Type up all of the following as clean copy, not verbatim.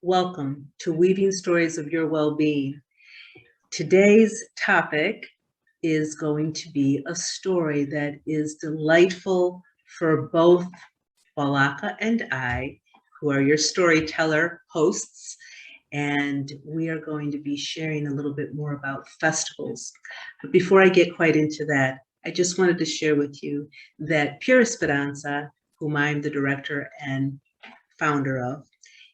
Welcome to Weaving Stories of Your Well-Being. Today's topic is going to be a story that is delightful for both Balaka and I, who are your storyteller hosts, and we are going to be sharing a little bit more about festivals. But before I get quite into that, I just wanted to share with you that PureEsperanza, whom I'm the director and founder of,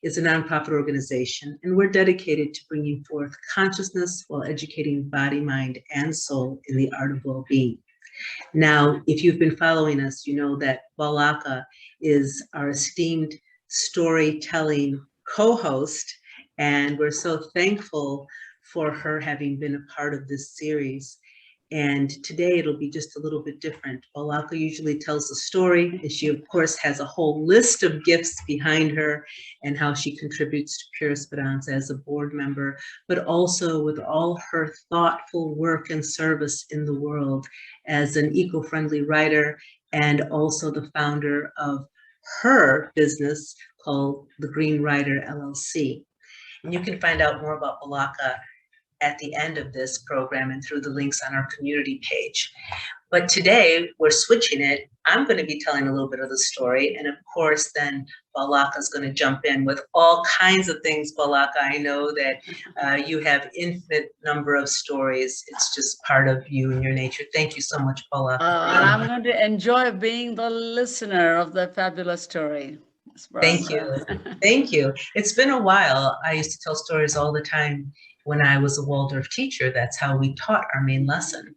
is a nonprofit organization, and we're dedicated to bringing forth consciousness while educating body, mind, and soul in the art of well-being. Now, if you've been following us, you know that Balaka is our esteemed storytelling co-host, and we're so thankful for her having been a part of this series. And today it'll be just a little bit different. Balaka usually tells a story, and she of course has a whole list of gifts behind her and how she contributes to PureEsperanza as a board member, but also with all her thoughtful work and service in the world as an eco-friendly writer, and also the founder of her business called The Green Writer LLC. And you can find out more about Balaka at the end of this program and through the links on our community page. But today we're switching it. I'm going to be telling a little bit of the story, and of course then Balaka is going to jump in with all kinds of things. Balaka, I know that you have infinite number of stories. It's just part of you and your nature. Thank you so much, Balaka. And I'm going to enjoy being the listener of the fabulous story. Thank you. Thank you. It's been a while. I used to tell stories all the time when I was a Waldorf teacher. That's how we taught our main lesson.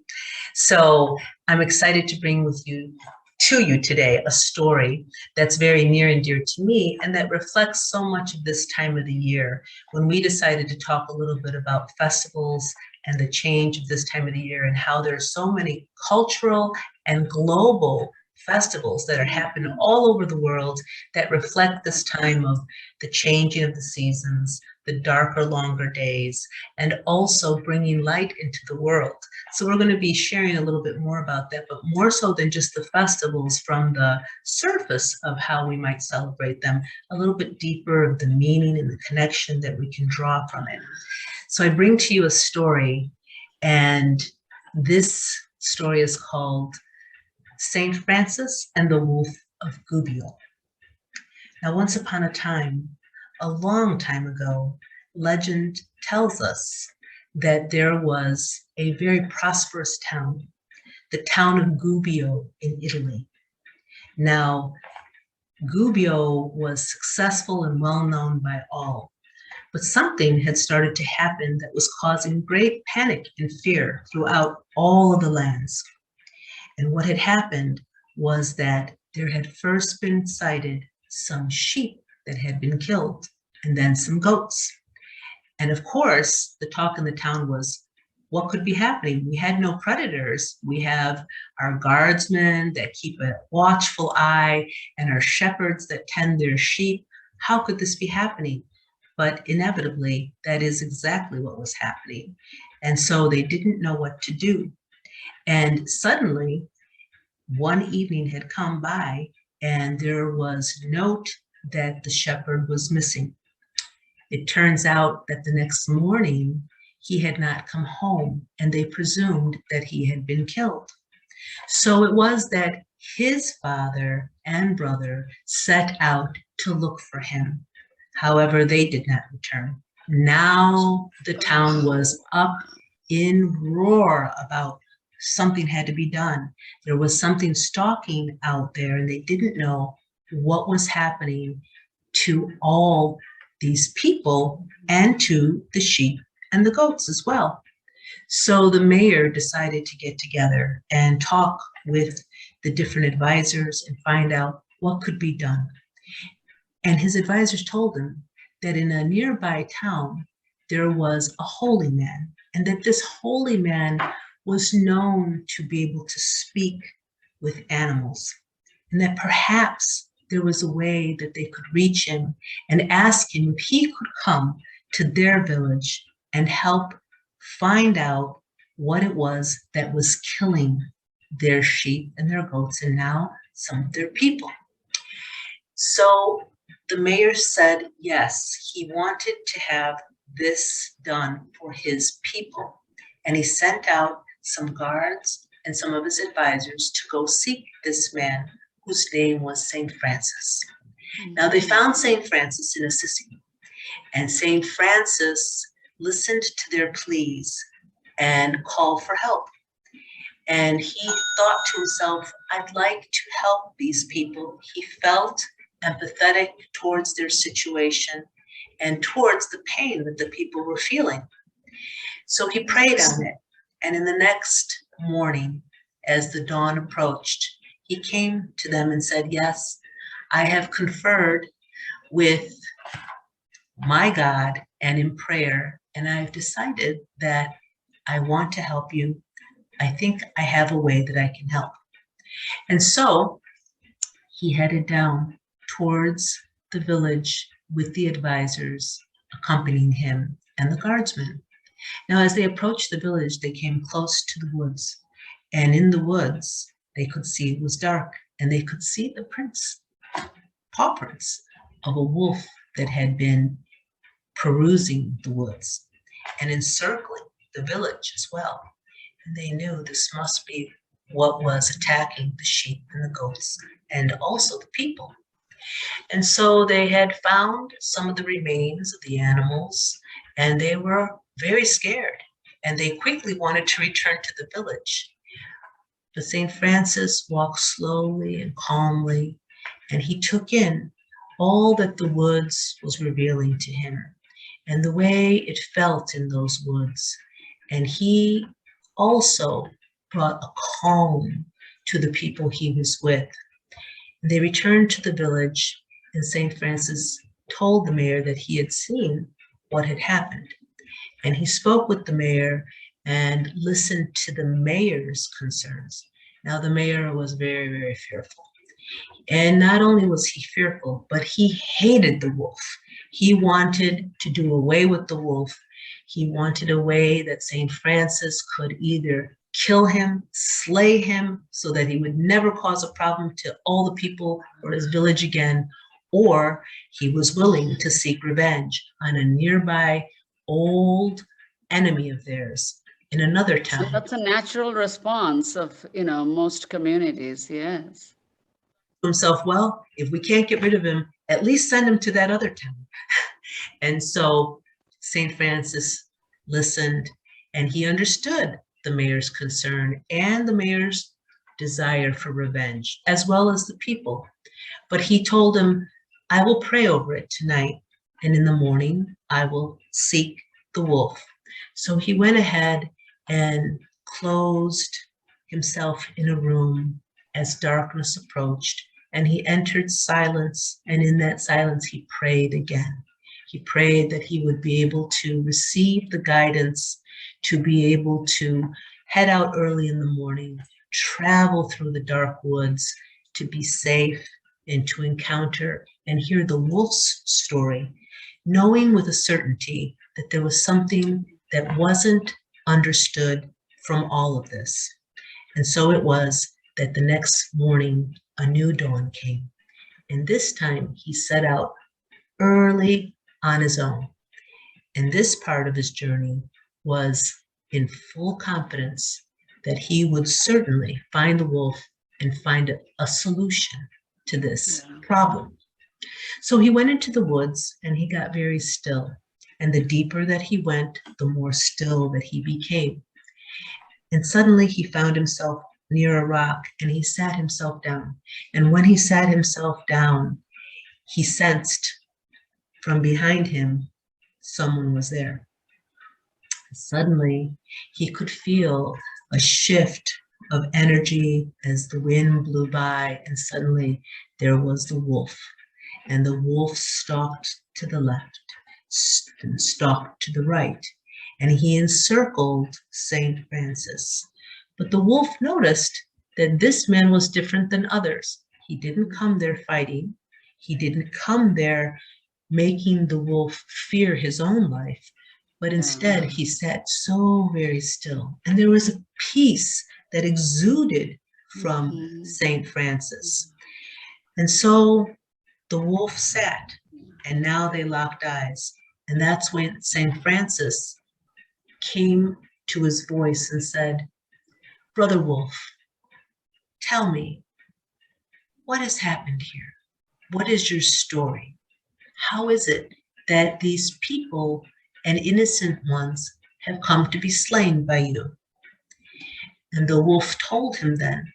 So I'm excited to bring to you today a story that's very near and dear to me, and that reflects so much of this time of the year when we decided to talk a little bit about festivals and the change of this time of the year and how there's so many cultural and global festivals that are happening all over the world that reflect this time of the changing of the seasons, the darker, longer days, and also bringing light into the world. So we're going to be sharing a little bit more about that, but more so than just the festivals from the surface of how we might celebrate them, a little bit deeper of the meaning and the connection that we can draw from it. So I bring to you a story, and this story is called Saint Francis and the Wolf of Goobio. Now, once upon a time, a long time ago, legend tells us that there was a very prosperous town, the town of Goobio in Italy. Now, Goobio was successful and well known by all, but something had started to happen that was causing great panic and fear throughout all of the lands. And what had happened was that there had first been sighted some sheep that had been killed, and then some goats. And of course, the talk in the town was, what could be happening? We had no predators. We have our guardsmen that keep a watchful eye and our shepherds that tend their sheep. How could this be happening? But inevitably, that is exactly what was happening. And so they didn't know what to do. And suddenly, one evening had come by, and there was a note that the shepherd was missing. It turns out that the next morning, he had not come home, and they presumed that he had been killed. So it was that his father and brother set out to look for him. However, they did not return. Now the town was up in roar about something had to be done. There was something stalking out there, and they didn't know what was happening to all these people and to the sheep and the goats as well. So the mayor decided to get together and talk with the different advisors and find out what could be done. And his advisors told him that in a nearby town, there was a holy man, and that this holy man was known to be able to speak with animals, and that perhaps there was a way that they could reach him and ask him if he could come to their village and help find out what it was that was killing their sheep and their goats, and now some of their people. So The mayor said yes, he wanted to have this done for his people. And he sent out some guards and some of his advisors to go seek this man whose name was St. Francis. Now they found St. Francis in Assisi, and St. Francis listened to their pleas and called for help. And he thought to himself, I'd like to help these people. He felt empathetic towards their situation and towards the pain that the people were feeling. So he prayed on it. And in the next morning, as the dawn approached, he came to them and said, yes, I have conferred with my God and in prayer, and I've decided that I want to help you. I think I have a way that I can help. And so he headed down towards the village with the advisors accompanying him and the guardsmen. Now, as they approached the village, they came close to the woods. And in the woods, they could see it was dark, and they could see the paw prints of a wolf that had been perusing the woods and encircling the village as well. And they knew this must be what was attacking the sheep and the goats and also the people. And so they had found some of the remains of the animals, and they were very scared, and they quickly wanted to return to the village. But St. Francis walked slowly and calmly, and he took in all that the woods was revealing to him and the way it felt in those woods. And he also brought a calm to the people he was with. And they returned to the village, and St. Francis told the mayor that he had seen what had happened. And he spoke with the mayor and listened to the mayor's concerns. Now, the mayor was very, very fearful. And not only was he fearful, but he hated the wolf. He wanted to do away with the wolf. He wanted a way that St. Francis could either kill him, slay him, so that he would never cause a problem to all the people or his village again, or he was willing to seek revenge on a nearby old enemy of theirs in another town. And that's a natural response of, most communities, yes. Himself, well, if we can't get rid of him, at least send him to that other town. And so St. Francis listened, and he understood the mayor's concern and the mayor's desire for revenge, as well as the people. But he told him, I will pray over it tonight, and in the morning I will seek the wolf. So he went ahead and closed himself in a room as darkness approached, and he entered silence, and in that silence he prayed again. He prayed that he would be able to receive the guidance to be able to head out early in the morning, travel through the dark woods, to be safe and to encounter and hear the wolf's story, knowing with a certainty that there was something that wasn't understood from all of this. And so it was that the next morning, a new dawn came. And this time he set out early on his own. And this part of his journey was in full confidence that he would certainly find the wolf and find a solution to this problem. So he went into the woods and he got very still. And the deeper that he went, the more still that he became. And suddenly he found himself near a rock, and he sat himself down. And when he sat himself down, he sensed from behind him someone was there. Suddenly, he could feel a shift of energy as the wind blew by, and suddenly there was the wolf. And the wolf stalked to the left and stalked to the right, and he encircled St. Francis. But the wolf noticed that this man was different than others. He didn't come there fighting. He didn't come there making the wolf fear his own life, but instead he sat so very still. And there was a peace that exuded from St. Francis. And so The wolf sat, and now they locked eyes. And that's when St. Francis came to his voice and said, Brother Wolf, tell me, what has happened here? What is your story? How is it that these people and innocent ones have come to be slain by you? And the wolf told him then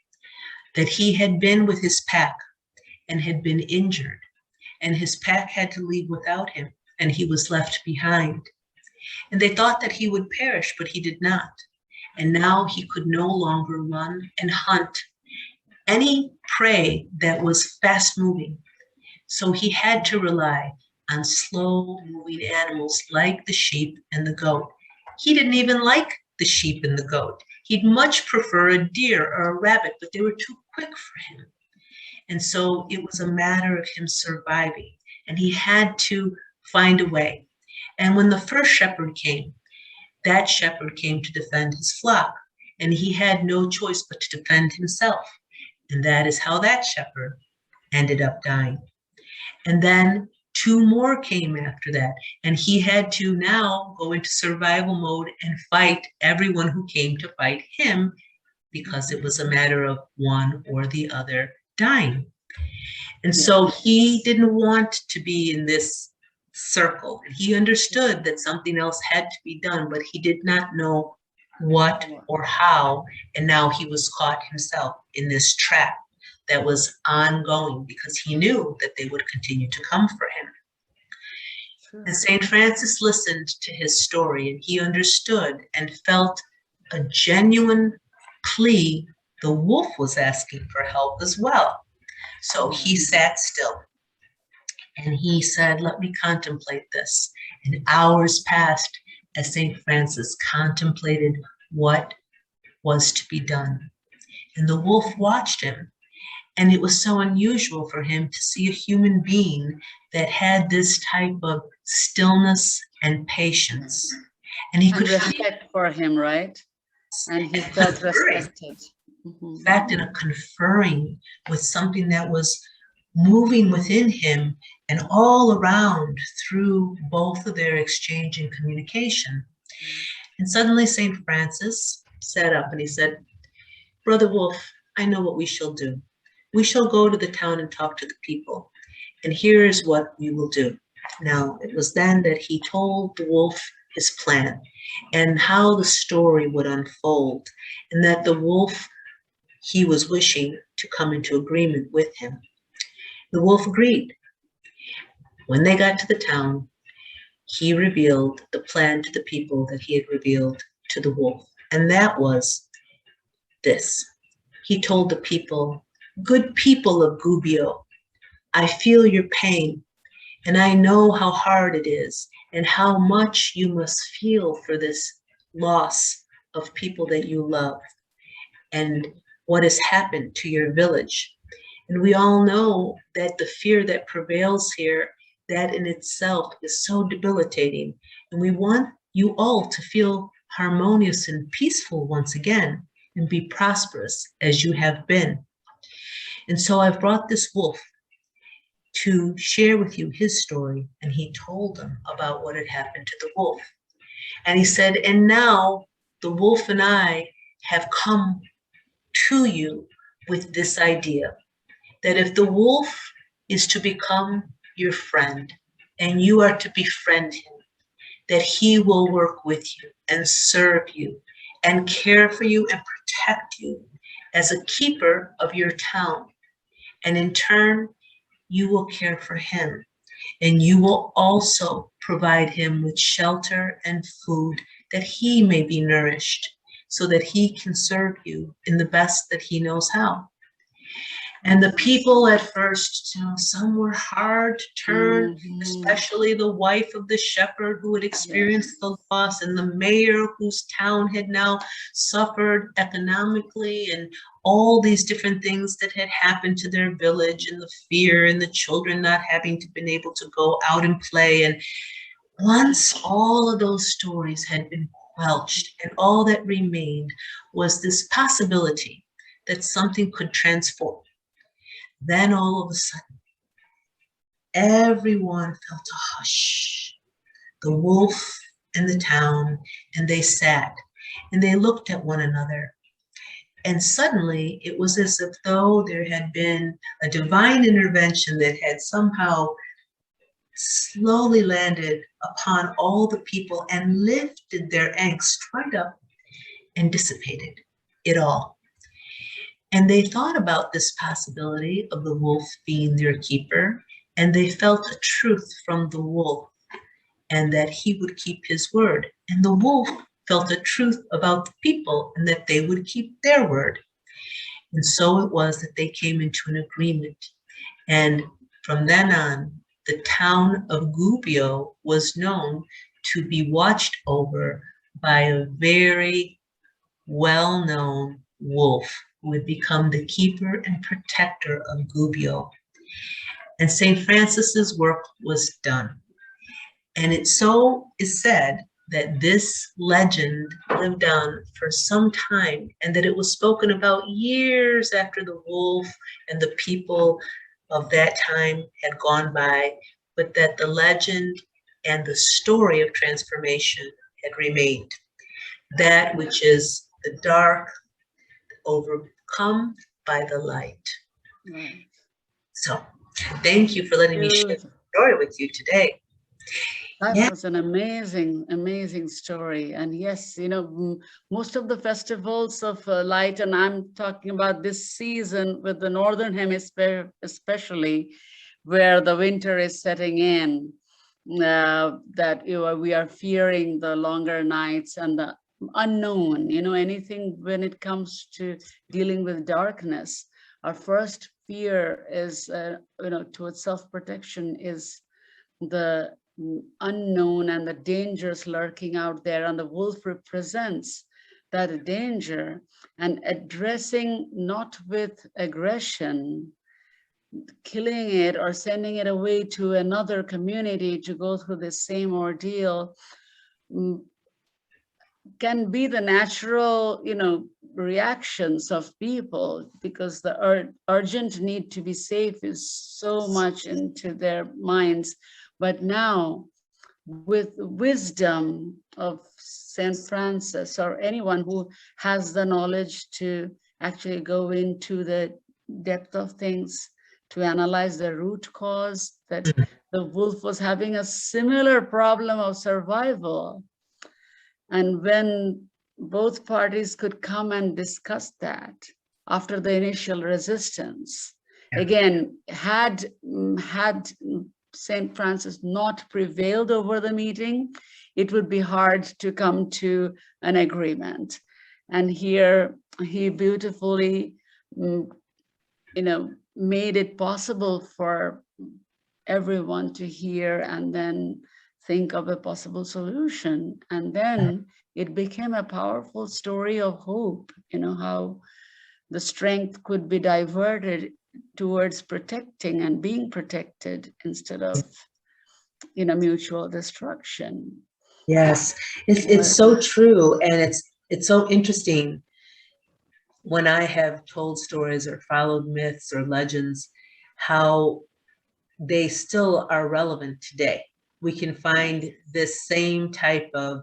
that he had been with his pack and had been injured, and his pack had to leave without him, and he was left behind. And they thought that he would perish, but he did not. And now he could no longer run and hunt any prey that was fast moving. So he had to rely on slow moving animals like the sheep and the goat. He didn't even like the sheep and the goat. He'd much prefer a deer or a rabbit, but they were too quick for him. And so it was a matter of him surviving, and he had to find a way. And when the first shepherd came, that shepherd came to defend his flock, and he had no choice but to defend himself. And that is how that shepherd ended up dying. And then 2 more came after that, and he had to now go into survival mode and fight everyone who came to fight him, because it was a matter of one or the other dying. And so he didn't want to be in this circle. He understood that something else had to be done, but he did not know what or how. And now he was caught himself in this trap that was ongoing, because he knew that they would continue to come for him. Sure. And St. Francis listened to his story, and he understood and felt a genuine plea. The wolf was asking for help as well. So he sat still and he said, let me contemplate this. And hours passed as St. Francis contemplated what was to be done. And the wolf watched him. And it was so unusual for him to see a human being that had this type of stillness and patience. And he could respect for him, right? And he felt respected. In fact, in a conferring with something that was moving within him and all around through both of their exchange and communication. And suddenly St. Francis sat up and he said, Brother Wolf, I know what we shall do. We shall go to the town and talk to the people. And here is what we will do. Now, it was then that he told the wolf his plan and how the story would unfold, and that the wolf, he was wishing to come into agreement with him. The wolf agreed. When they got to the town, he revealed the plan to the people that he had revealed to the wolf. And that was this. He told the people, good people of Goobio, I feel your pain, and I know how hard it is and how much you must feel for this loss of people that you love and what has happened to your village. And we all know that the fear that prevails here, that in itself is so debilitating. And we want you all to feel harmonious and peaceful once again and be prosperous as you have been. And so I've brought this wolf to share with you his story. And he told them about what had happened to the wolf. And he said, and now the wolf and I have come to you with this idea that if the wolf is to become your friend and you are to befriend him, that he will work with you and serve you and care for you and protect you as a keeper of your town. And in turn, you will care for him, and you will also provide him with shelter and food that he may be nourished so that he can serve you in the best that he knows how. And the people at first, some were hard to turn, especially the wife of the shepherd who had experienced the loss, and the mayor whose town had now suffered economically, and all these different things that had happened to their village, and the fear, and the children not having been able to go out and play. And once all of those stories had been quelched, and all that remained was this possibility that something could transform. Then all of a sudden, everyone felt a hush. The wolf and the town, and they sat and they looked at one another. And suddenly it was as if though there had been a divine intervention that had somehow slowly landed upon all the people and lifted their angst right up and dissipated it all. And they thought about this possibility of the wolf being their keeper, and they felt a truth from the wolf and that he would keep his word. And the wolf felt a truth about the people and that they would keep their word. And so it was that they came into an agreement. And from then on, the town of Goobio was known to be watched over by a very well-known wolf who would become the keeper and protector of Goobio. And St. Francis's work was done. And it so is said that this legend lived on for some time and that it was spoken about years after the wolf and the people of that time had gone by, but that the legend and the story of transformation had remained. That which is the dark overcome by the light. Right. So thank you for letting me share the story with you today. That was an amazing, amazing story. And yes, you know, most of the festivals of light, and I'm talking about this season with the Northern Hemisphere, especially where the winter is setting in, that we are fearing the longer nights and the unknown, anything when it comes to dealing with darkness. Our first fear is, towards self-protection is the unknown and the dangers lurking out there, and the wolf represents that danger, and addressing not with aggression, killing it or sending it away to another community to go through the same ordeal can be the natural, reactions of people, because the urgent need to be safe is so much into their minds. But now, with wisdom of St. Francis or anyone who has the knowledge to actually go into the depth of things, to analyze the root cause, that the wolf was having a similar problem of survival. And when both parties could come and discuss that after the initial resistance, again, had St. Francis not prevailed over the meeting, it would be hard to come to an agreement. And here he beautifully, made it possible for everyone to hear and then think of a possible solution. And then it became a powerful story of hope, how the strength could be diverted towards protecting and being protected instead of, mutual destruction. Yes, it's so true. And it's so interesting when I have told stories or followed myths or legends, how they still are relevant today. We can find this same type of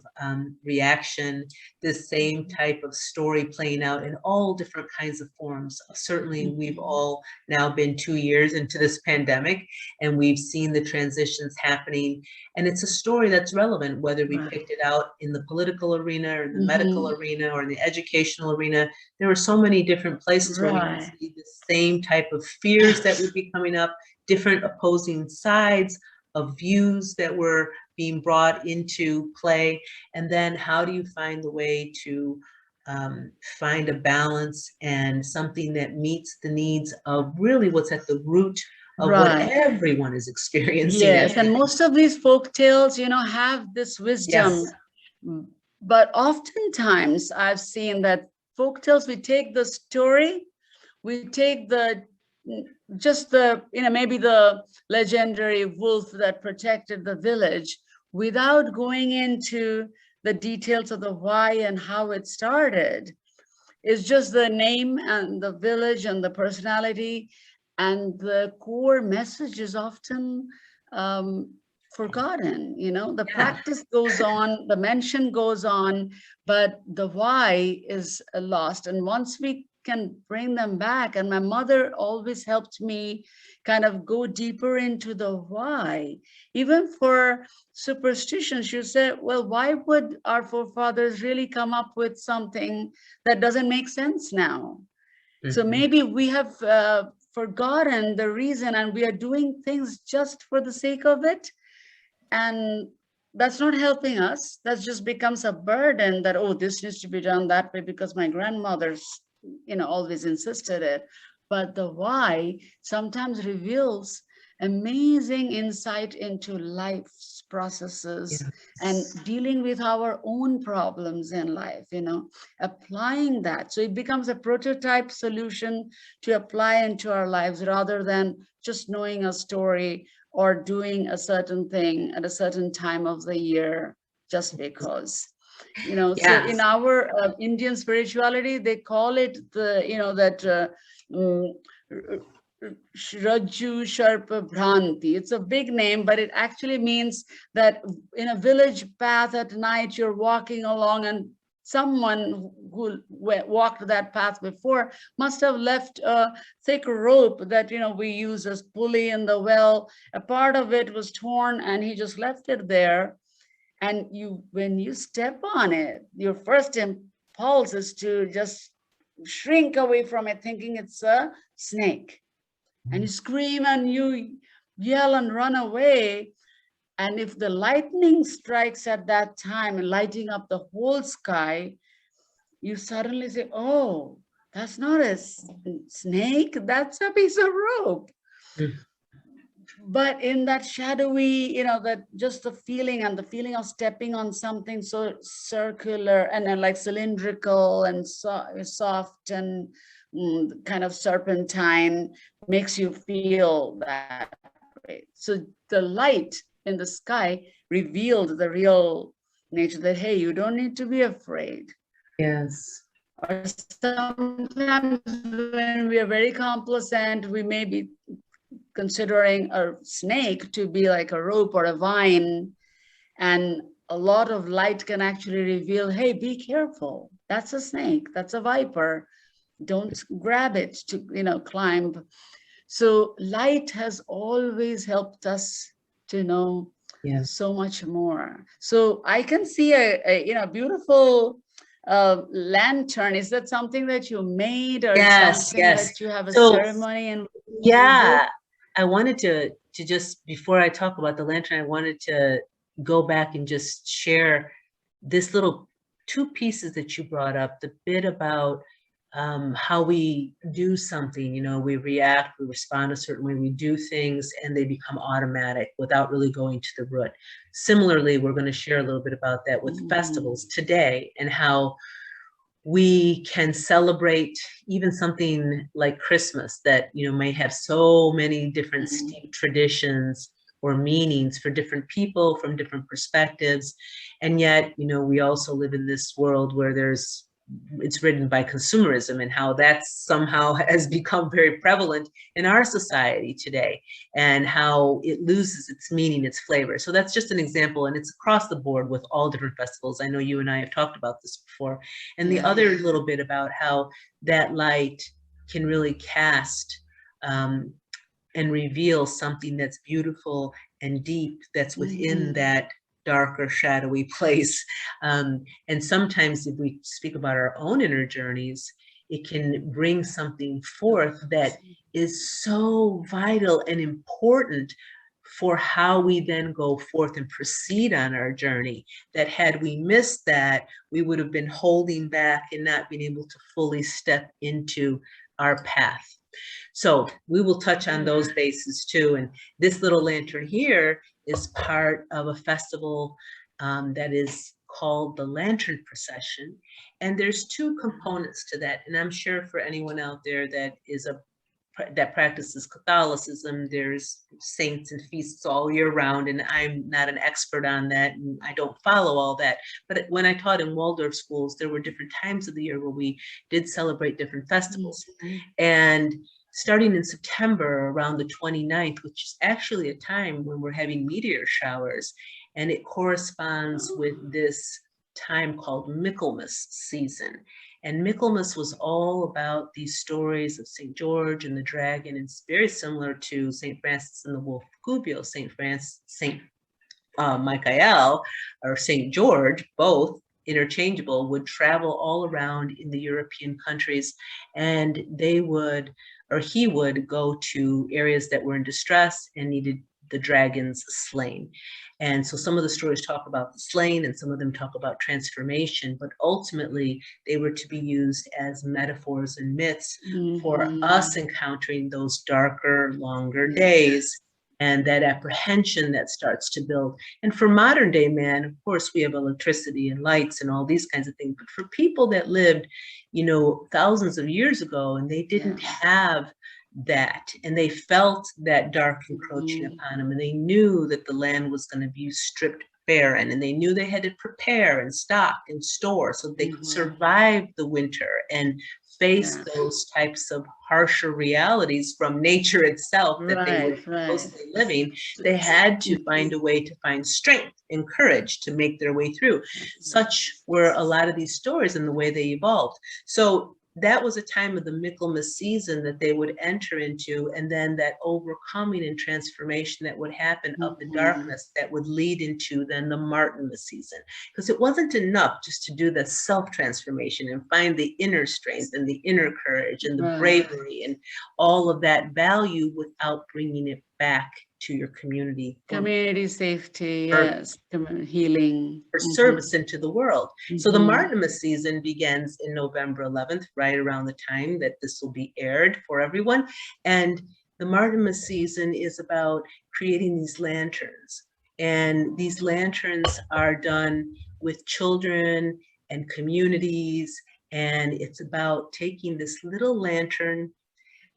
reaction, this same type of story playing out in all different kinds of forms. Certainly, we've all now been 2 years into this pandemic, and we've seen the transitions happening. And it's a story that's relevant, whether we picked it out in the political arena or in the medical arena or in the educational arena. There were so many different places where we can see the same type of fears that would be coming up, different opposing sides of views that were being brought into play. And then how do you find the way to find a balance and something that meets the needs of really what's at the root of what everyone is experiencing. Yes, and most of these folk tales, have this wisdom. Yes. But oftentimes I've seen that folk tales, we take the story, we take maybe the legendary wolf that protected the village, without going into the details of the why and how it started. It's just the name and the village and the personality, and the core message is often forgotten. You know, the Yeah. practice goes on, the mention goes on, but the why is lost. And once we can bring them back, and my mother always helped me kind of go deeper into the why. Even for superstition, she said, well, why would our forefathers really come up with something that doesn't make sense now? So maybe we have forgotten the reason, and we are doing things just for the sake of it. And that's not helping us. That just becomes a burden that, oh, this needs to be done that way because my grandmother's, always insisted it. But the why sometimes reveals amazing insight into life's processes and dealing with our own problems in life, applying that. So it becomes a prototype solution to apply into our lives rather than just knowing a story or doing a certain thing at a certain time of the year just because. So in our Indian spirituality, they call it Raju Sharpa Bhranti. It's a big name, but it actually means that in a village path at night, you're walking along, and someone who walked that path before must have left a thick rope that we use as pulley in the well. A part of it was torn, and he just left it there. And when you step on it, your first impulse is to just shrink away from it, thinking it's a snake. And you scream and you yell and run away. And if the lightning strikes at that time, lighting up the whole sky, you suddenly say, oh, that's not a snake, that's a piece of rope. But in that shadowy, that just the feeling of stepping on something so circular and then like cylindrical and soft and kind of serpentine makes you feel that way. So the light in the sky revealed the real nature, that, hey, you don't need to be afraid. Yes. Or sometimes when we are very complacent, we may be considering a snake to be like a rope or a vine, and a lot of light can actually reveal, hey, be careful, that's a snake, that's a viper, don't grab it to climb. So light has always helped us to know so much more. So I can see a beautiful lantern. Is that something that you made, or something that you have a ceremony? And I wanted to just, before I talk about the lantern, I wanted to go back and just share this little two pieces that you brought up, the bit about how we do something, we react, we respond a certain way, we do things and they become automatic without really going to the root. Similarly, we're going to share a little bit about that with festivals today, and how we can celebrate even something like Christmas that, may have so many different steep traditions or meanings for different people from different perspectives. And yet, we also live in this world where it's ridden by consumerism, and how that somehow has become very prevalent in our society today, and how it loses its meaning, its flavor. So that's just an example, and it's across the board with all different festivals. I know you and I have talked about this before. And the other little bit about how that light can really cast and reveal something that's beautiful and deep, that's within that darker, shadowy place. And sometimes if we speak about our own inner journeys, it can bring something forth that is so vital and important for how we then go forth and proceed on our journey, that had we missed that, we would have been holding back and not being able to fully step into our path. So we will touch on those bases too. And this little lantern here is part of a festival that is called the Lantern Procession. And there's two components to that. And I'm sure for anyone out there that practices Catholicism, there's saints and feasts all year round, and I'm not an expert on that, and I don't follow all that. But when I taught in Waldorf schools, there were different times of the year where we did celebrate different festivals. And starting in September around the 29th, which is actually a time when we're having meteor showers, and it corresponds with this time called Michaelmas season. And Michaelmas was all about these stories of St. George and the dragon. It's very similar to St. Francis and the Wolf of Goobio, St. Michael or St. George, both interchangeable, would travel all around in the European countries, and they would, or he would, go to areas that were in distress and needed the dragons slain. And so some of the stories talk about the slain and some of them talk about transformation, but ultimately they were to be used as metaphors and myths for us encountering those darker, longer days and that apprehension that starts to build. And for modern day man, of course, we have electricity and lights and all these kinds of things, but for people that lived, you know, thousands of years ago, and they didn't have that, and they felt that dark encroaching upon them, and they knew that the land was going to be stripped barren, and they knew they had to prepare and stock and store so they could survive the winter and face those types of harsher realities from nature itself that they were mostly living. They had to find a way to find strength and courage to make their way through. Such were a lot of these stories and the way they evolved. So that was a time of the Michaelmas season that they would enter into, and then that overcoming and transformation that would happen of the darkness that would lead into then the Martinmas season. Because it wasn't enough just to do the self-transformation and find the inner strength and the inner courage and the bravery and all of that value without bringing it back to your community. Community safety, yes, healing. For service into the world. So the Martinmas season begins in November 11th, right around the time that this will be aired for everyone. And the Martinmas season is about creating these lanterns. And these lanterns are done with children and communities. And it's about taking this little lantern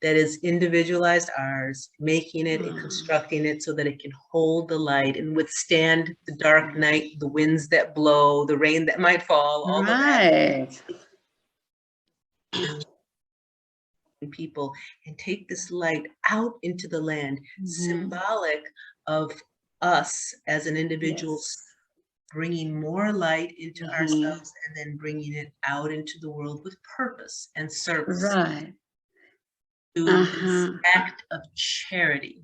that is individualized ours, making it and constructing it so that it can hold the light and withstand the dark night, the winds that blow, the rain that might fall, all of that. People and take this light out into the land, symbolic of us as an individual bringing more light into ourselves and then bringing it out into the world with purpose and service. To this act of charity,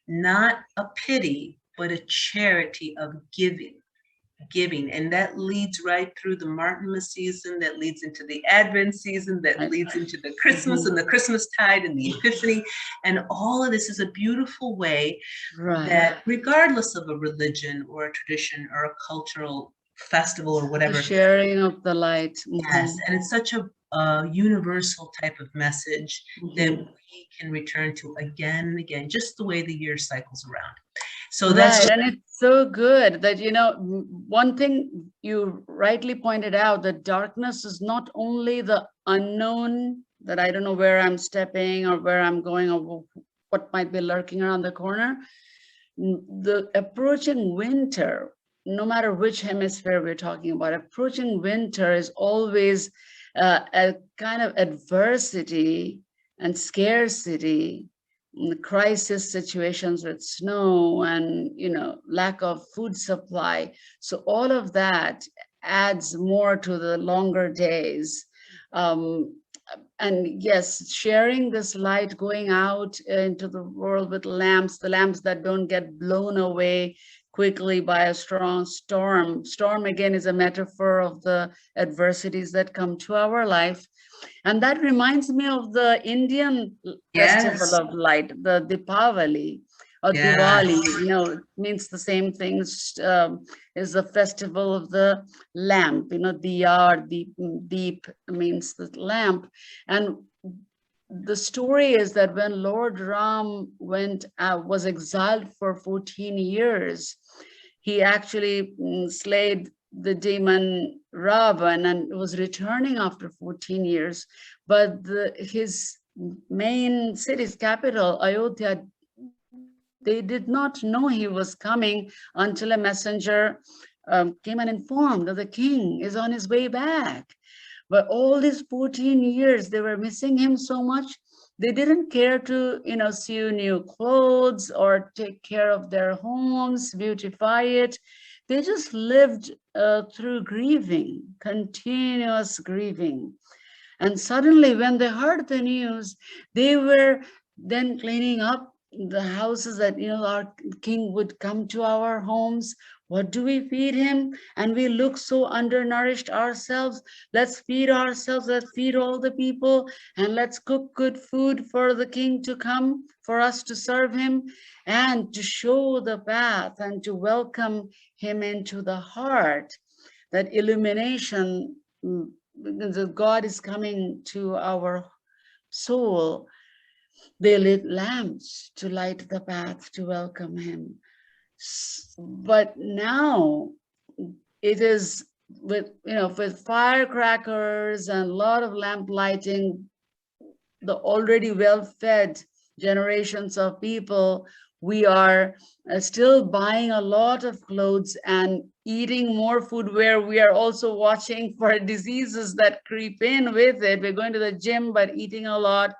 not a pity, but a charity of giving. And that leads right through the Martinmas season, that leads into the Advent season, that leads into the Christmas and the Christmas tide and the Epiphany. And all of this is a beautiful way that regardless of a religion or a tradition or a cultural festival or whatever. The sharing of the light. Yes, and it's such a universal type of message that we can return to again and again, just the way the year cycles around. So that's and it's so good that, you know, one thing you rightly pointed out, that darkness is not only the unknown, that I don't know where I'm stepping or where I'm going or what might be lurking around the corner. The approaching winter, no matter which hemisphere we're talking about, approaching winter is always a kind of adversity and scarcity, and crisis situations with snow and, you know, lack of food supply. So all of that adds more to the longer days. And yes, sharing this light, going out into the world with lamps, the lamps that don't get blown away quickly by a strong storm. Storm, again, is a metaphor of the adversities that come to our life. And that reminds me of the Indian festival of light, the Deepavali or Diwali, you know, it means the same thing, is the festival of the lamp, you know, diyar, deep means the lamp. And the story is that when Lord Ram was exiled for 14 years, he actually slayed the demon Ravan and was returning after 14 years. But his main city's capital, Ayodhya, they did not know he was coming until a messenger came and informed that the king is on his way back. But all these 14 years, they were missing him so much They didn't care to, sew new clothes or take care of their homes, beautify it. They just lived through grieving, continuous grieving. And suddenly, when they heard the news, they were then cleaning up the houses that, our king would come to our homes. What do we feed him? And we look so undernourished ourselves. Let's feed ourselves, let's feed all the people, and let's cook good food for the king to come, for us to serve him, and to show the path and to welcome him into the heart. That illumination, that God is coming to our soul. They lit lamps to light the path to welcome him. But now it is with firecrackers and a lot of lamp lighting, the already well-fed generations of people, we are still buying a lot of clothes and eating more food, where we are also watching for diseases that creep in with it. We're going to the gym, but eating a lot.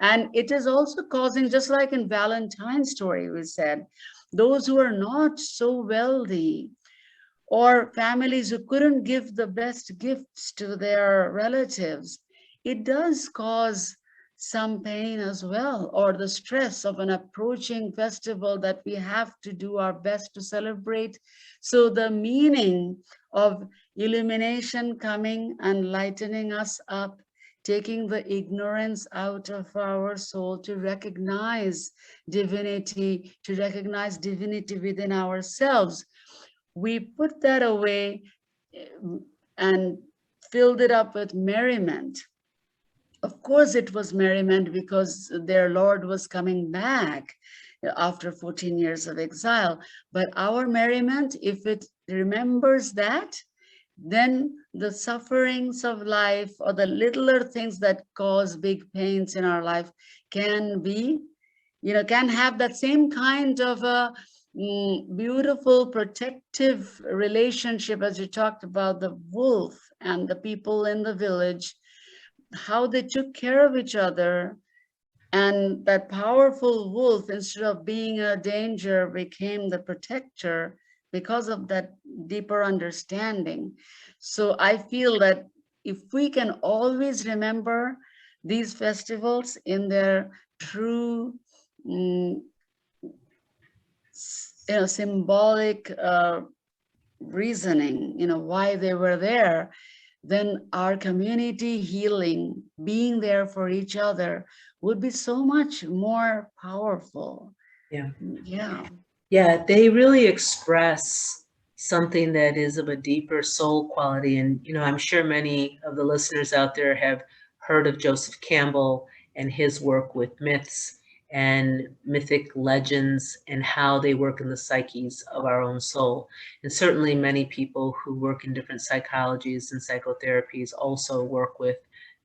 And it is also causing, just like in Valentine's story, we said, those who are not so wealthy, or families who couldn't give the best gifts to their relatives, it does cause some pain as well, or the stress of an approaching festival that we have to do our best to celebrate. So the meaning of illumination coming and lightening us up, taking the ignorance out of our soul to recognize divinity, within ourselves. We put that away and filled it up with merriment. Of course, it was merriment because their Lord was coming back after 14 years of exile. But our merriment, if it remembers that, then the sufferings of life, or the littler things that cause big pains in our life, can have that same kind of a beautiful protective relationship, as you talked about the wolf and the people in the village, how they took care of each other. And that powerful wolf, instead of being a danger, became the protector because of that deeper understanding. So I feel that if we can always remember these festivals in their true symbolic reasoning, why they were there, then our community healing, being there for each other, would be so much more powerful. Yeah, they really express something that is of a deeper soul quality. And, I'm sure many of the listeners out there have heard of Joseph Campbell and his work with myths and mythic legends and how they work in the psyches of our own soul. And certainly many people who work in different psychologies and psychotherapies also work with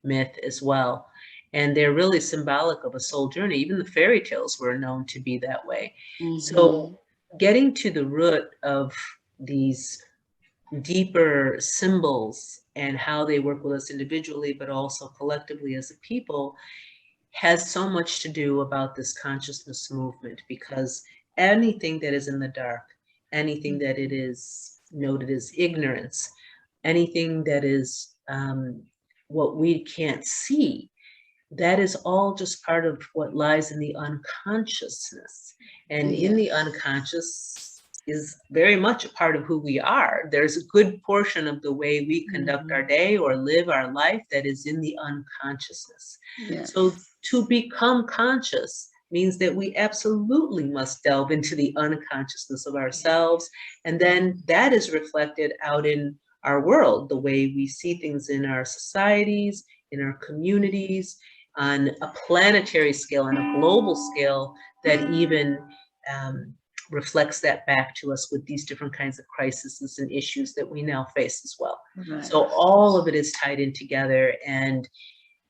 myth as well. And they're really symbolic of a soul journey. Even the fairy tales were known to be that way. So getting to the root of these deeper symbols and how they work with us individually, but also collectively as a people, has so much to do about this consciousness movement, because anything that is in the dark, anything that it is noted as ignorance, anything that is what we can't see, that is all just part of what lies in the unconsciousness. And in the unconscious is very much a part of who we are. There's a good portion of the way we conduct our day or live our life that is in the unconsciousness. So to become conscious means that we absolutely must delve into the unconsciousness of ourselves. And then that is reflected out in our world, the way we see things in our societies, in our communities, on a planetary scale, on a global scale, that even reflects that back to us with these different kinds of crises and issues that we now face as well. So all of it is tied in together, and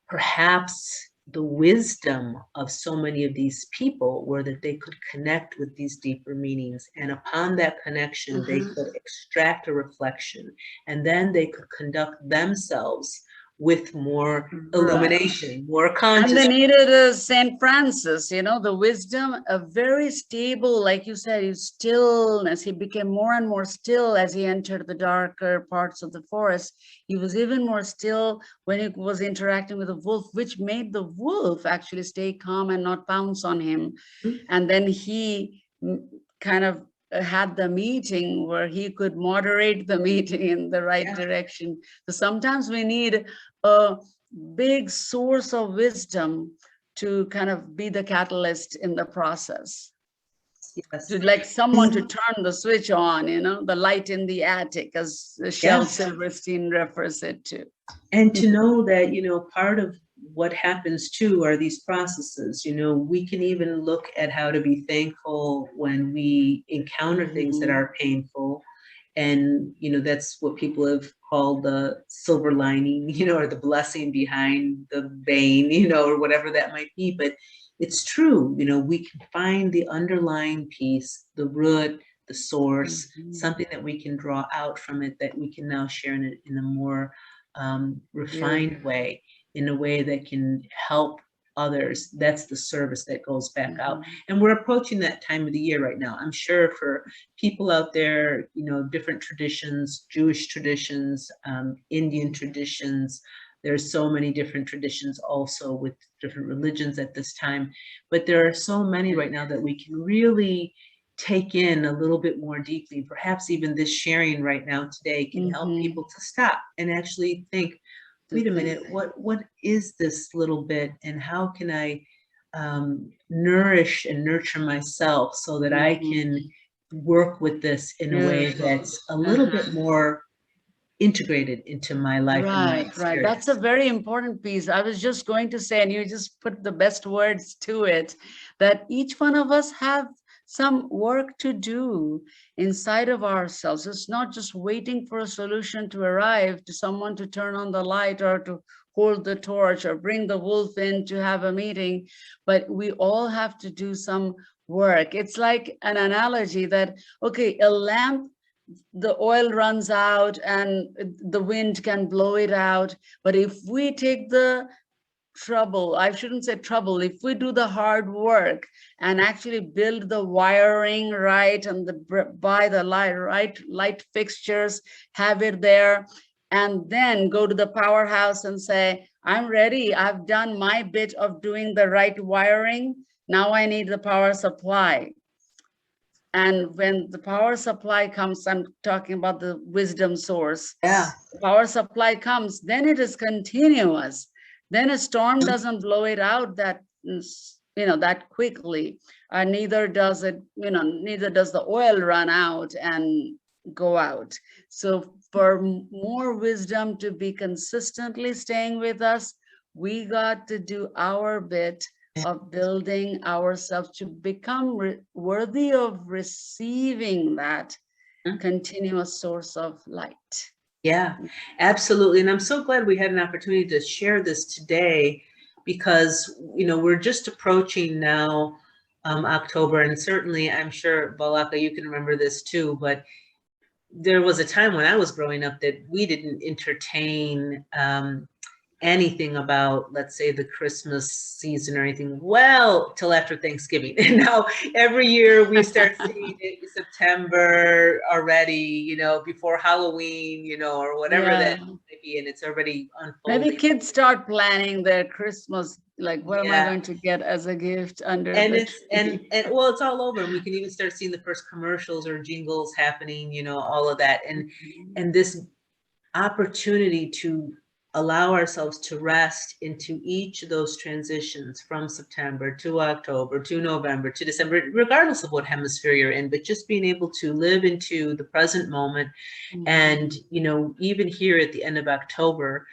perhaps the wisdom of so many of these people were that they could connect with these deeper meanings, and upon that connection they could extract a reflection, and then they could conduct themselves with more Right. illumination, more And conscious. they needed a Saint Francis, you know, the wisdom, a very stable, like you said, his stillness. He became more and more still as he entered the darker parts of the forest. He was even more still when he was interacting with the wolf, which made the wolf actually stay calm and not pounce on him. And then he kind of had the meeting where he could moderate the meeting in the right direction. So sometimes we need a big source of wisdom to kind of be the catalyst in the process. Yes. To like someone to turn the switch on, you know, the light in the attic, as Shel Silverstein refers it to. And to know that, you know, part of what happens too are these processes. You know, we can even look at how to be thankful when we encounter things that are painful. And, you know, that's what people have called the silver lining, you know, or the blessing behind the vein, you know, or whatever that might be. But it's true, you know, we can find the underlying piece, the root, the source, something that we can draw out from it that we can now share in a more refined way, in a way that can help others. That's the service that goes back out. And we're approaching that time of the year right now. I'm sure for people out there, you know, different traditions, Jewish traditions, Indian traditions, there's so many different traditions also with different religions at this time. But there are so many right now that we can really take in a little bit more deeply. Perhaps even this sharing right now today can help people to stop and actually think, wait a minute, what is this little bit, and how can I nourish and nurture myself so that I can work with this in a way that's a little bit more integrated into my life. Right. That's a very important piece. I was just going to say, and you just put the best words to it, that each one of us have some work to do inside of ourselves. It's not just waiting for a solution to arrive, to someone to turn on the light or to hold the torch or bring the wolf in to have a meeting, but we all have to do some work. It's like an analogy that, okay, a lamp, the oil runs out and the wind can blow it out. But if we take the trouble, I shouldn't say trouble, if we do the hard work and actually build the wiring right and buy the right light fixtures, have it there, and then go to the powerhouse and say, I'm ready, I've done my bit of doing the right wiring, now I need the power supply. And when the power supply comes, I'm talking about the wisdom source. The power supply comes, then it is continuous. Then a storm doesn't blow it out that, you know, that quickly. Neither does it, you know, neither does the oil run out and go out. So for more wisdom to be consistently staying with us, we got to do our bit of building ourselves to become worthy of receiving that continuous source of light. Yeah, absolutely. And I'm so glad we had an opportunity to share this today, because, you know, we're just approaching now October, and certainly I'm sure, Balaka, you can remember this too, but there was a time when I was growing up that we didn't entertain anything about, let's say, the Christmas season or anything well till after Thanksgiving. And now every year we start seeing it in September already, you know, before Halloween, you know, or whatever that might be, and it's already unfolding. Maybe kids start planning their Christmas, like, what am I going to get as a gift under the tree? And well, it's all over. We can even start seeing the first commercials or jingles happening, you know, all of that. And this opportunity to allow ourselves to rest into each of those transitions from September to October to November to December, regardless of what hemisphere you're in, but just being able to live into the present moment. And, you know, even here at the end of October,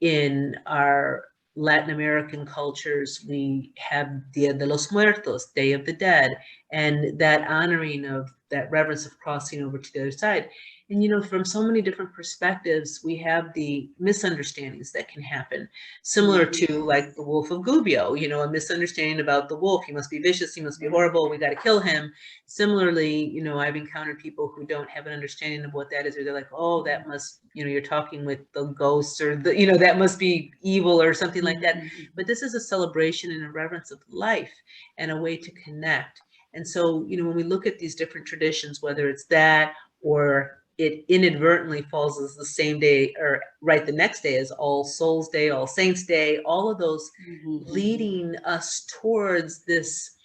in our Latin American cultures, we have Dia de los Muertos, Day of the Dead. and that honoring of that reverence of crossing over to the other side. And, you know, from so many different perspectives, we have the misunderstandings that can happen, similar to like the wolf of Goobio, you know, a misunderstanding about the wolf. He must be vicious. He must be horrible. We got to kill him. Similarly, you know, I've encountered people who don't have an understanding of what that is, or they're like, oh, that must, you know, you're talking with the ghosts, or the, you know, that must be evil or something like that. But this is a celebration and a reverence of life and a way to connect. And so, you know, when we look at these different traditions, whether it's that or it inadvertently falls as the same day or right the next day as All Souls Day, All Saints Day, all of those leading us towards this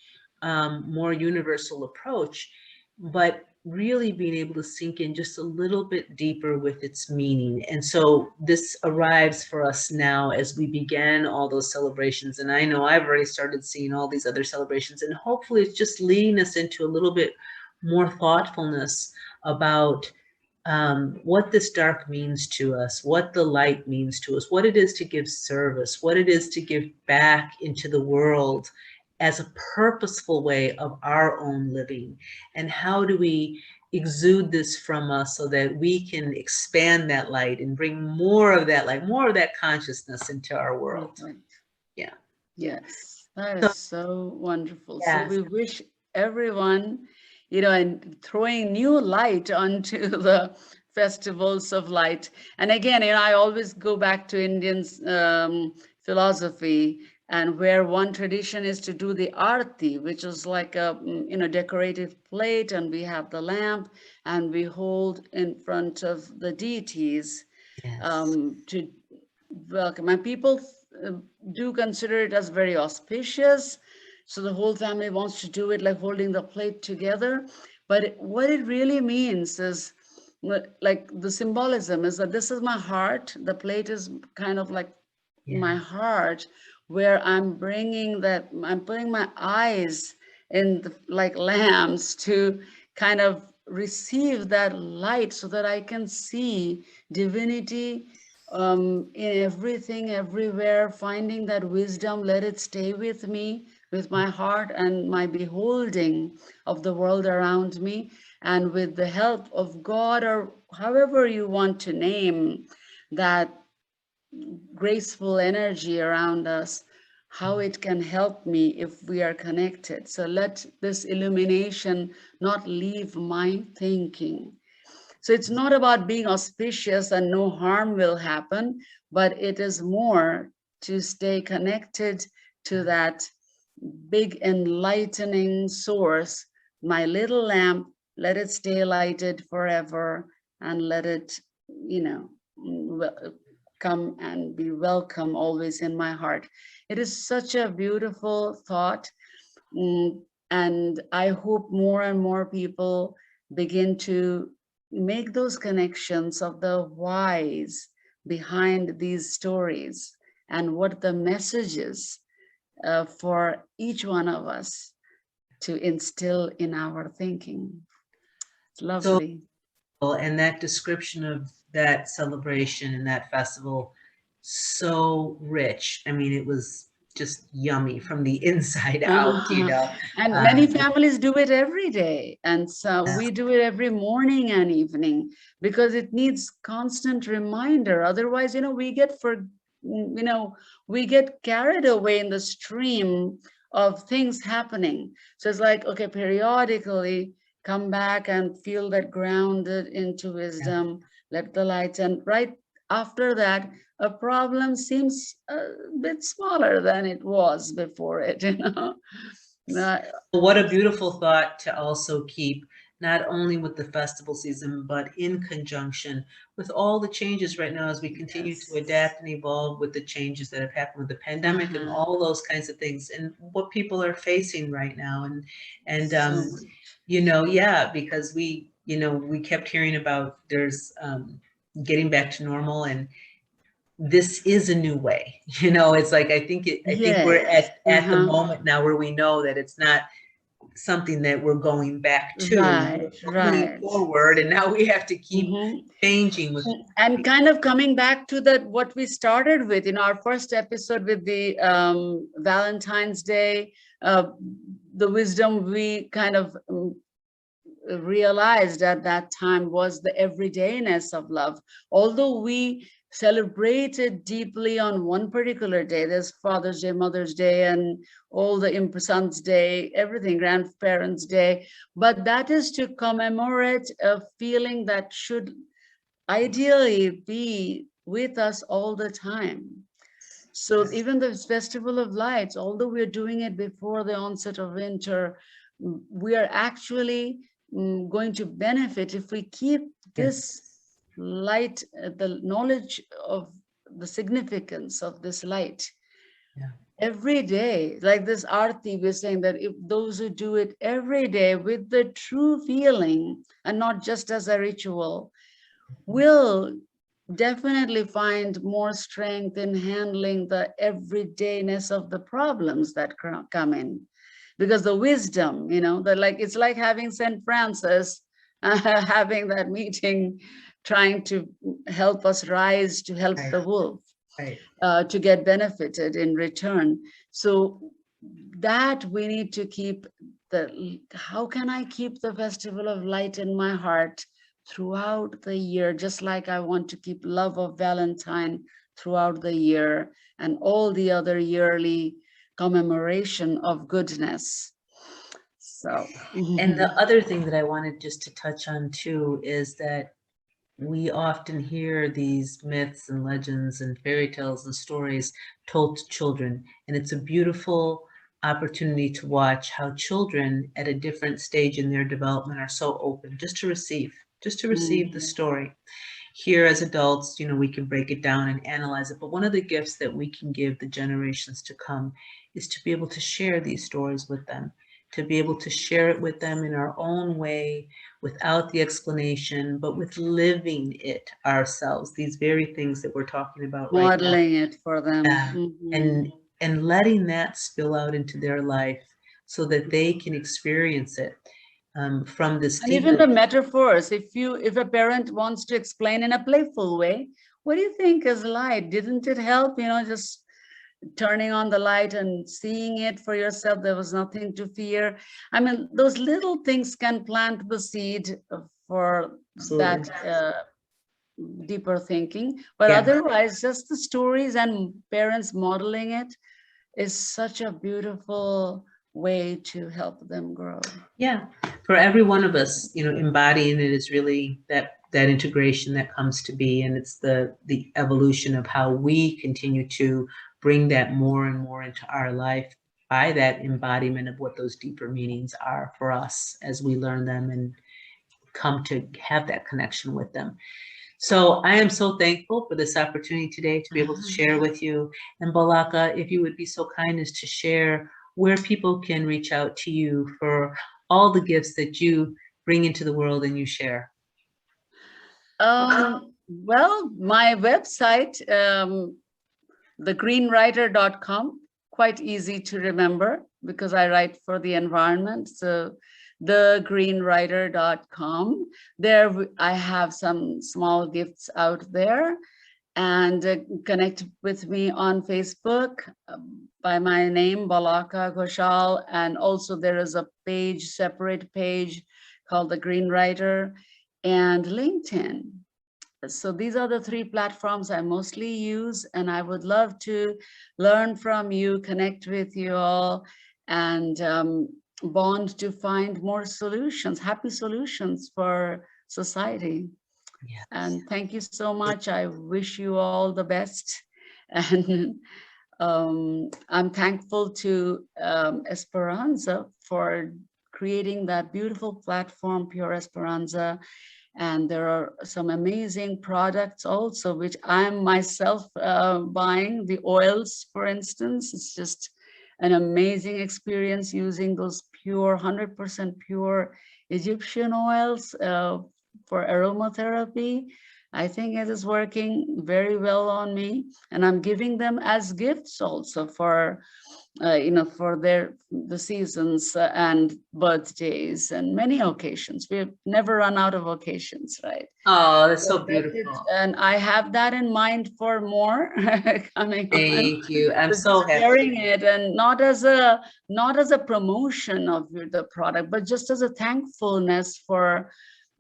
more universal approach, but really being able to sink in just a little bit deeper with its meaning. And so this arrives for us now as we begin all those celebrations. And I know I've already started seeing all these other celebrations, and hopefully it's just leading us into a little bit more thoughtfulness about what this dark means to us, what the light means to us, what it is to give service, what it is to give back into the world as a purposeful way of our own living. And how do we exude this from us so that we can expand that light and bring more of that light, more of that consciousness into our world. Yeah. Yes, that is so wonderful. So Yes. we wish everyone, you know, and throwing new light onto the festivals of light. And again, you know, I always go back to Indians' philosophy, and where one tradition is to do the arti, which is like a, you know, decorative plate, and we have the lamp, and we hold in front of the deities to welcome. And people do consider it as very auspicious. So the whole family wants to do it, like holding the plate together. But what it really means is, like, the symbolism is that this is my heart. The plate is kind of like my heart, where I'm bringing that, I'm putting my eyes in the, like lamps, to kind of receive that light so that I can see divinity in everything, everywhere, finding that wisdom. Let it stay with me, with my heart and my beholding of the world around me. And with the help of God, or however you want to name that graceful energy around us, how it can help me if we are connected. So let this illumination not leave my thinking. So it's not about being auspicious and no harm will happen, but it is more to stay connected to that big enlightening source. My little lamp, let it stay lighted forever, and let it, you know, come and be welcome always in my heart. It is such a beautiful thought. And I hope more and more people begin to make those connections of the whys behind these stories, and what the message is for each one of us to instill in our thinking. It's lovely. And that description of that celebration and that festival, so rich. I mean, it was just yummy from the inside out, you know. And many families do it every day. And so we do it every morning and evening, because it needs constant reminder. Otherwise, you know, we get carried away in the stream of things happening. So it's like, okay, periodically come back and feel that grounded into wisdom, let the lights, and right after that, a problem seems a bit smaller than it was before it, you know. What a beautiful thought to also keep, not only with the festival season, but in conjunction with all the changes right now as we continue to adapt and evolve with the changes that have happened with the pandemic and all those kinds of things, and what people are facing right now. And you know, because we kept hearing about there's getting back to normal, and this is a new way. You know, it's like I think we're at the moment now where we know that it's not something that we're going back to. We're moving forward, and now we have to keep changing with and kind of coming back to that, what we started with in our first episode with the Valentine's Day the wisdom we kind of realized at that time was the everydayness of love. Although we celebrated deeply on one particular day, there's Father's Day, Mother's Day, and all the Sons Day, everything, Grandparents' Day, but that is to commemorate a feeling that should ideally be with us all the time. So even the Festival of Lights, although we're doing it before the onset of winter, we are actually going to benefit if we keep this light, the knowledge of the significance of this light every day. Like this Aarti, we're saying that if those who do it every day with the true feeling and not just as a ritual, will definitely find more strength in handling the everydayness of the problems that come in. Because the wisdom, you know, it's like having St. Francis having that meeting, trying to help us rise to help the wolf, to get benefited in return. So that we need to keep how can I keep the Festival of Light in my heart throughout the year, just like I want to keep love of Valentine throughout the year and all the other yearly commemoration of goodness. So, and the other thing that I wanted just to touch on too is that we often hear these myths and legends and fairy tales and stories told to children, and it's a beautiful opportunity to watch how children at a different stage in their development are so open just to receive the story. Here as adults, you know, we can break it down and analyze it, but one of the gifts that we can give the generations to come is to be able to share these stories with them, to be able to share it with them in our own way, without the explanation, but with living it ourselves, these very things that we're talking about right now. Modeling it for them. And letting that spill out into their life so that they can experience it. From this, and even the metaphors, if a parent wants to explain in a playful way, what do you think is light? Didn't it help, you know, just turning on the light and seeing it for yourself? There was nothing to fear. I mean, those little things can plant the seed for that deeper thinking, but otherwise just the stories and parents modeling it is such a beautiful way to help them grow. Yeah, for every one of us, you know, embodying it is really that integration that comes to be, and it's the evolution of how we continue to bring that more and more into our life by that embodiment of what those deeper meanings are for us as we learn them and come to have that connection with them. So I am so thankful for this opportunity today to be able to share with you. And Balaka, if you would be so kind as to share where people can reach out to you for all the gifts that you bring into the world and you share. Well, my website, thegreenwriter.com, quite easy to remember because I write for the environment. So thegreenwriter.com. There I have some small gifts out there, and connect with me on Facebook by my name, Balaka Ghosal. And also there is a page, separate page called The Green Writer, and LinkedIn. So these are the 3 platforms I mostly use, and I would love to learn from you, connect with you all, and bond to find more solutions, happy solutions for society. Yes. And thank you so much. I wish you all the best. And I'm thankful to Esperanza for creating that beautiful platform, PureEsperanza. And there are some amazing products also, which I'm myself buying. The oils, for instance, it's just an amazing experience using those pure, 100% pure Egyptian oils for aromatherapy. I think it is working very well on me, and I'm giving them as gifts also for for the seasons and birthdays and many occasions. We've never run out of occasions, right? Oh, that's so So that's it. beautiful. And I have that in mind for more coming on. Thank you. I'm So so just happy. sharing it, and not as a promotion of the product, but just as a thankfulness for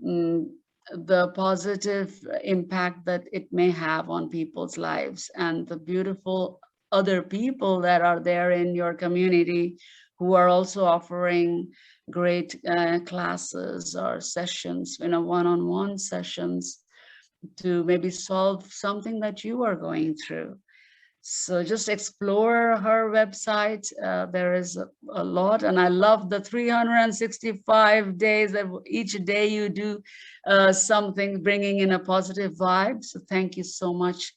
mm, the positive impact that it may have on people's lives, and the beautiful other people that are there in your community who are also offering great classes or sessions, one-on-one sessions to maybe solve something that you are going through. So just explore her website. There is a lot, and I love the 365 days that each day you do something bringing in a positive vibe. So thank you so much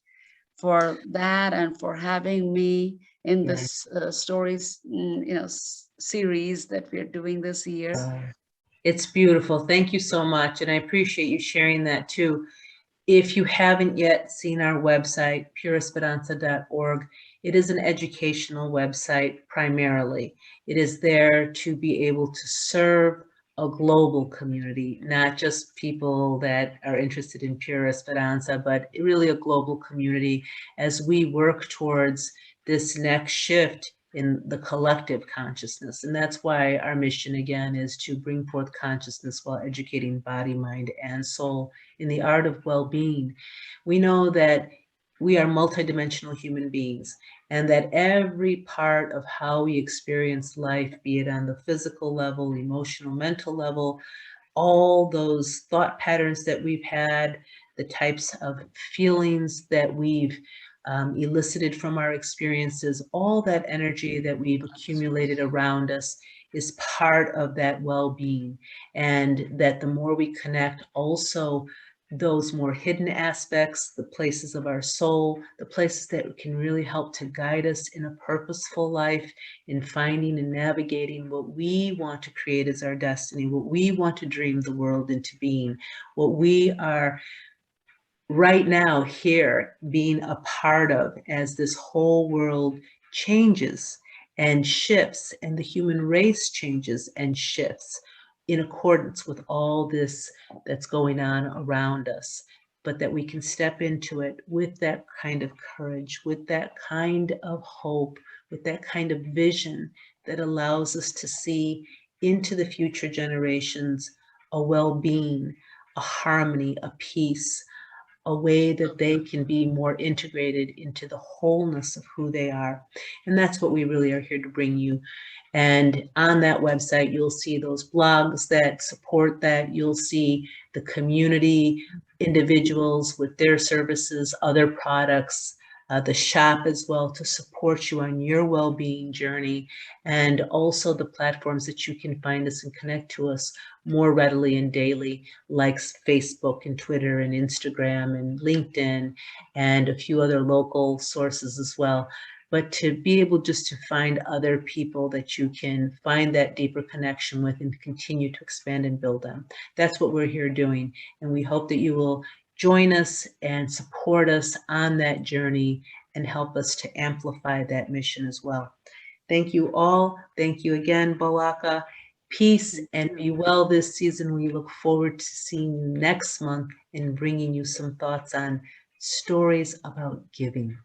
for that, and for having me in this stories, series that we're doing this year. It's beautiful. Thank you so much. And I appreciate you sharing that too. If you haven't yet seen our website, PureEsperanza.org, it is an educational website primarily. It is there to be able to serve a global community, not just people that are interested in Pure Esperanza, but really a global community as we work towards this next shift in the collective consciousness. And that's why our mission again is to bring forth consciousness while educating body, mind, and soul in the art of well-being. We know that we are multidimensional human beings, and that every part of how we experience life, be it on the physical level, emotional, mental level, all those thought patterns that we've had, the types of feelings that we've elicited from our experiences, all that energy that we've accumulated around us is part of that well-being. And that the more we connect also those more hidden aspects, the places of our soul, the places that can really help to guide us in a purposeful life, in finding and navigating what we want to create as our destiny, what we want to dream the world into being, what we are right now here being a part of as this whole world changes and shifts, and the human race changes and shifts in accordance with all this that's going on around us. But that we can step into it with that kind of courage, with that kind of hope, with that kind of vision that allows us to see into the future generations a well-being, a harmony, a peace, a way that they can be more integrated into the wholeness of who they are. And that's what we really are here to bring you. And on that website, you'll see those blogs that support that. You'll see the community, individuals with their services, other products, the shop as well to support you on your well-being journey, and also the platforms that you can find us and connect to us more readily and daily, like Facebook and Twitter and Instagram and LinkedIn and a few other local sources as well. But to be able just to find other people that you can find that deeper connection with and continue to expand and build on. That's what we're here doing. And we hope that you will join us and support us on that journey and help us to amplify that mission as well. Thank you all. Thank you again, Balaka. Peace and be well this season. We look forward to seeing you next month and bringing you some thoughts on stories about giving.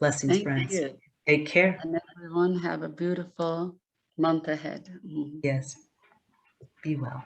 Blessings, Thank friends. you. Take care. And everyone have a beautiful month ahead. Yes. Be well.